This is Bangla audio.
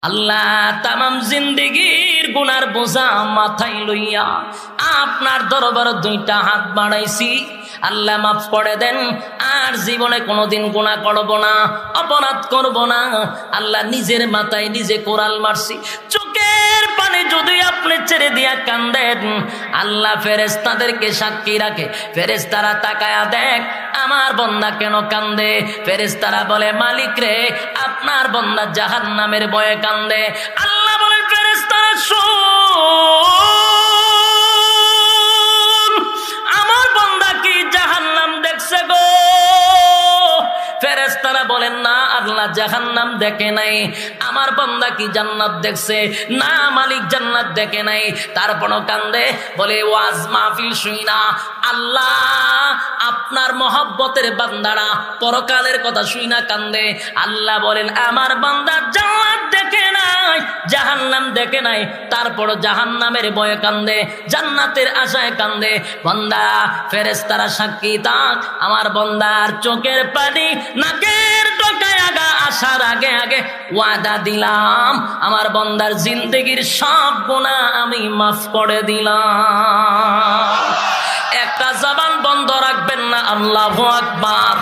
আল্লাহ তামাম জিন্দেগীর গুনার বোঝা মাথায় লইয়া আপনার দরবার দুইটা হাত বাড়াইছি। আল্লাহ মাফ করে দেন, আর জীবনে কোনোদিন গুনাহ করব না, অপরাধ করব না। আল্লাহ নিজের মাথায় নিজে কোরাল মারছি। চোখের পানি যদি আপনি ছেড়ে দিয়া কান্দেন, আল্লাহ ফেরেশতাদেরকে সাক্ষী রাখে। ফেরেশতারা তাকায়া দেখ আমার বান্দা কেন কান্দে। ফেরেশতারা বলে মালিক রে, আপনার বান্দা জাহান্নামের ভয়ে কান্দে। আল্লাহ বলে ফেরেশতারা শোন, আমার বান্দা কি জাহান্নাম দেখছে গো? ফেরেশতারা বলেন না আল্লাহ জাহান্নাম দেখে নাই। আমার বান্দা কি জান্নাত দেখছে? না মালিক জান্নাত দেখে নাই। তারপরও কান্দে, বলে ওয়াজ মাহফিল শুই না। আল্লাহ আপনার মহব্বতের বান্দারা পরকালের কথা শুই না কান্দে। আল্লাহ বলেন আমার বান্দা জান্নাত দেখে নাই, জাহান্নাম দেখে নাই, তারপরও জাহান্নামের ভয়ে কান্দে, জান্নাতের আশায় কান্দে। বান্দা ফেরেশতারা সাক্ষী থাক, আমার বান্দার চোখের পানি নাকের ডগায় আগা আসার আগে আগে ওয়াদা দিলাম আমার বান্দার জিন্দেগীর সব গুনাহ আমি মাফ করে দিলাম। একটা জবান বন্ধ রাখবেন না। আল্লাহু আকবার।